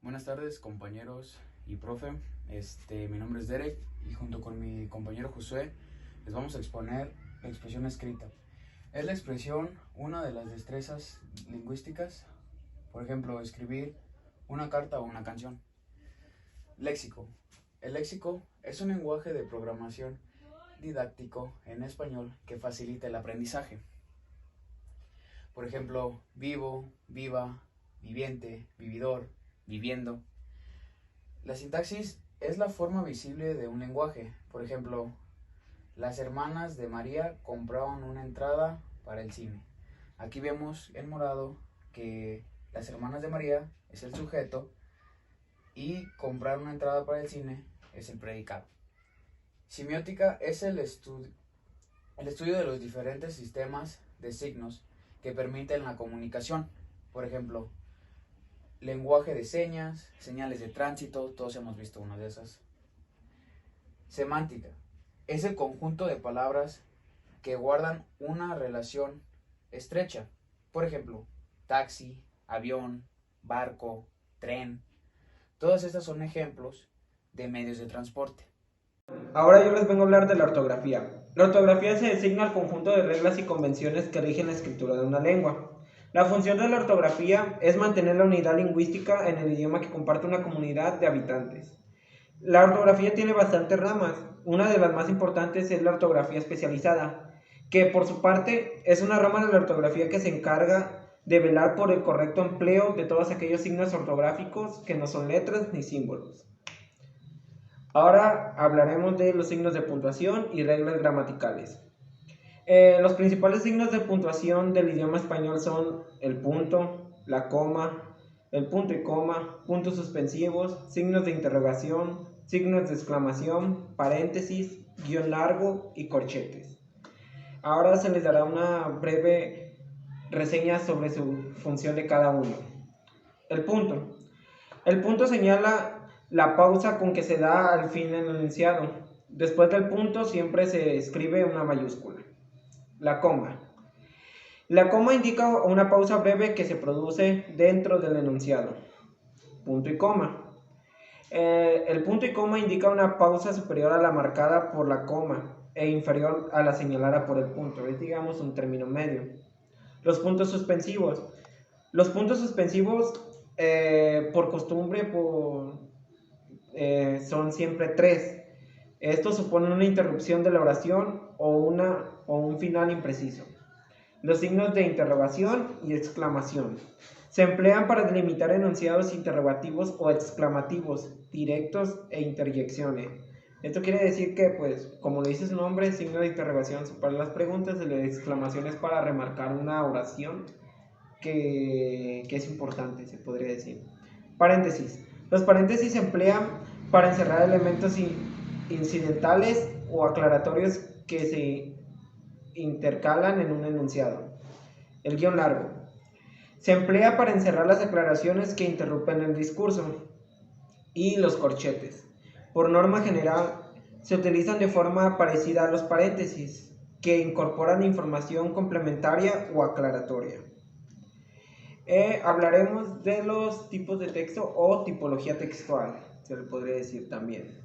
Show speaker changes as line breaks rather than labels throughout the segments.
Buenas tardes, compañeros y profe. Mi nombre es Derek y junto con mi compañero Josué les vamos a exponer la expresión escrita. Es la expresión, una de las destrezas lingüísticas, por ejemplo, escribir una carta o una canción. Léxico. El léxico es un lenguaje de programación didáctico en español que facilita el aprendizaje. Por ejemplo, vivo, viva, viviente, vividor, viviendo. La sintaxis es la forma visible de un lenguaje. Por ejemplo, las hermanas de María compraron una entrada para el cine. Aquí vemos en morado que las hermanas de María es el sujeto y comprar una entrada para el cine es el predicado. Semiótica es el estudio de los diferentes sistemas de signos que permiten la comunicación. Por ejemplo, lenguaje de señas, señales de tránsito, todos hemos visto una de esas. Semántica es el conjunto de palabras que guardan una relación estrecha. Por ejemplo, taxi, avión, barco, tren. Todas estas son ejemplos de medios de transporte.
Ahora yo les vengo a hablar de la ortografía. La ortografía se designa al conjunto de reglas y convenciones que rigen la escritura de una lengua. La función de la ortografía es mantener la unidad lingüística en el idioma que comparte una comunidad de habitantes. La ortografía tiene bastantes ramas. Una de las más importantes es la ortografía especializada, que por su parte es una rama de la ortografía que se encarga de velar por el correcto empleo de todos aquellos signos ortográficos que no son letras ni símbolos. Ahora hablaremos de los signos de puntuación y reglas gramaticales. Los principales signos de puntuación del idioma español son el punto, la coma, el punto y coma, puntos suspensivos, signos de interrogación, signos de exclamación, paréntesis, guión largo y corchetes. Ahora se les dará una breve reseña sobre su función de cada uno. El punto. El punto señala la pausa con que se da al fin el enunciado. Después del punto siempre se escribe una mayúscula. La coma. La coma indica una pausa breve que se produce dentro del enunciado. Punto y coma. El punto y coma indica una pausa superior a la marcada por la coma e inferior a la señalada por el punto. Es, digamos, un término medio. Los puntos suspensivos. Los puntos suspensivos, por costumbre, son siempre 3. Esto supone una interrupción de la oración o un final impreciso. Los signos de interrogación y exclamación se emplean para delimitar enunciados interrogativos o exclamativos, directos e interjecciones. Esto quiere decir que, pues, como le dice su nombre, signo de interrogación son para las preguntas y la exclamación es para remarcar una oración que es importante, se podría decir. Paréntesis. Los paréntesis se emplean para encerrar elementos incidentales o aclaratorios que se intercalan en un enunciado. El guión largo. Se emplea para encerrar las aclaraciones que interrumpen el discurso. Y los corchetes. Por norma general, se utilizan de forma parecida a los paréntesis, que incorporan información complementaria o aclaratoria. Hablaremos de los tipos de texto o tipología textual, se le podría decir también.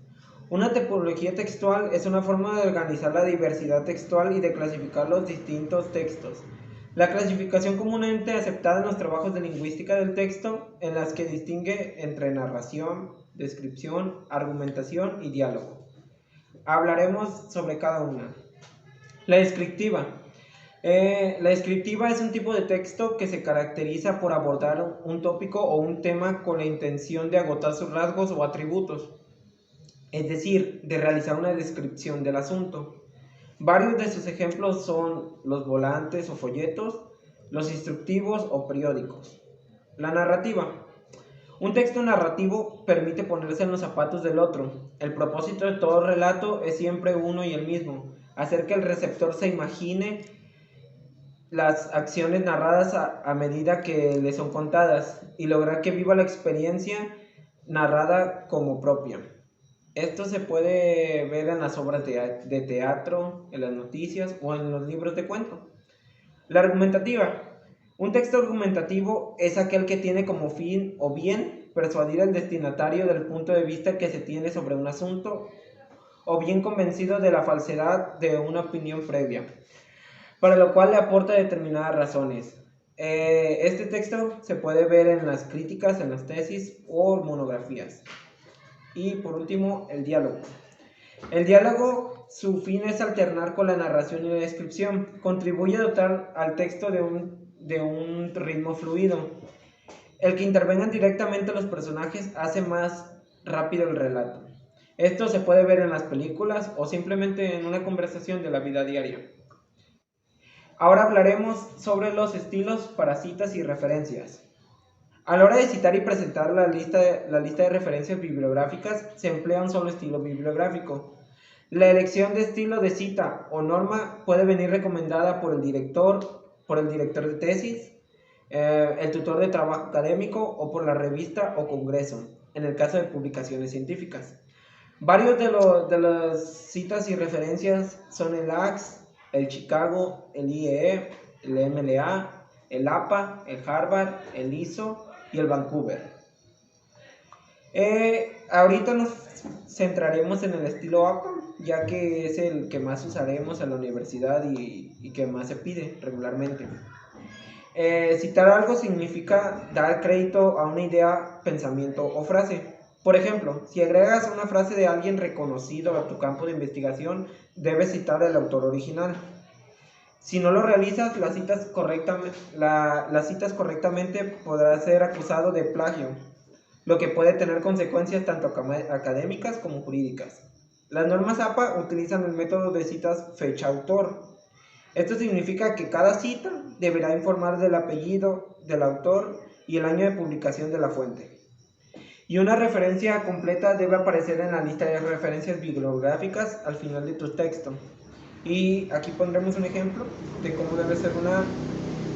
Una tipología textual es una forma de organizar la diversidad textual y de clasificar los distintos textos. La clasificación comúnmente aceptada en los trabajos de lingüística del texto, en las que distingue entre narración, descripción, argumentación y diálogo. Hablaremos sobre cada una. La descriptiva. La descriptiva es un tipo de texto que se caracteriza por abordar un tópico o un tema con la intención de agotar sus rasgos o atributos, es decir, de realizar una descripción del asunto. Varios de sus ejemplos son los volantes o folletos, los instructivos o periódicos. La narrativa. Un texto narrativo permite ponerse en los zapatos del otro. El propósito de todo relato es siempre uno y el mismo: hacer que el receptor se imagine las acciones narradas a medida que le son contadas y lograr que viva la experiencia narrada como propia. Esto se puede ver en las obras de teatro, en las noticias o en los libros de cuento. La argumentativa. Un texto argumentativo es aquel que tiene como fin o bien persuadir al destinatario del punto de vista que se tiene sobre un asunto, o bien convencido de la falsedad de una opinión previa, para lo cual le aporta determinadas razones. Este texto se puede ver en las críticas, en las tesis o monografías. Y por último, el diálogo. El diálogo, su fin es alternar con la narración y la descripción. Contribuye a dotar al texto de un ritmo fluido. El que intervengan directamente los personajes hace más rápido el relato. Esto se puede ver en las películas o simplemente en una conversación de la vida diaria. Ahora hablaremos sobre los estilos para citas y referencias. A la hora de citar y presentar la lista de referencias bibliográficas, se emplea un solo estilo bibliográfico. La elección de estilo de cita o norma puede venir recomendada por el director de tesis, el tutor de trabajo académico o por la revista o congreso, en el caso de publicaciones científicas. Varios de las citas y referencias son el ACS, el Chicago, el IEE, el MLA, el APA, el Harvard, el ISO y el Vancouver. Ahorita nos centraremos en el estilo APA, ya que es el que más usaremos en la universidad y que más se pide regularmente. Citar algo significa dar crédito a una idea, pensamiento o frase. Por ejemplo, si agregas una frase de alguien reconocido a tu campo de investigación, debes citar el autor original. Si no lo realizas, las citas correctamente, podrás ser acusado de plagio, lo que puede tener consecuencias tanto académicas como jurídicas. Las normas APA utilizan el método de citas fecha-autor. Esto significa que cada cita deberá informar del apellido del autor y el año de publicación de la fuente. Y una referencia completa debe aparecer en la lista de referencias bibliográficas al final de tu texto. Y aquí pondremos un ejemplo de cómo debe ser una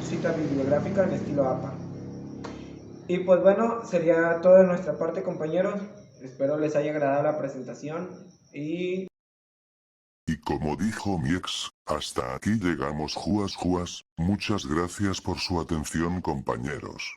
cita bibliográfica en estilo APA. Y pues bueno, sería todo de nuestra parte, compañeros. Espero les haya agradado la presentación y
como dijo mi ex, hasta aquí llegamos juas. Muchas gracias por su atención, compañeros.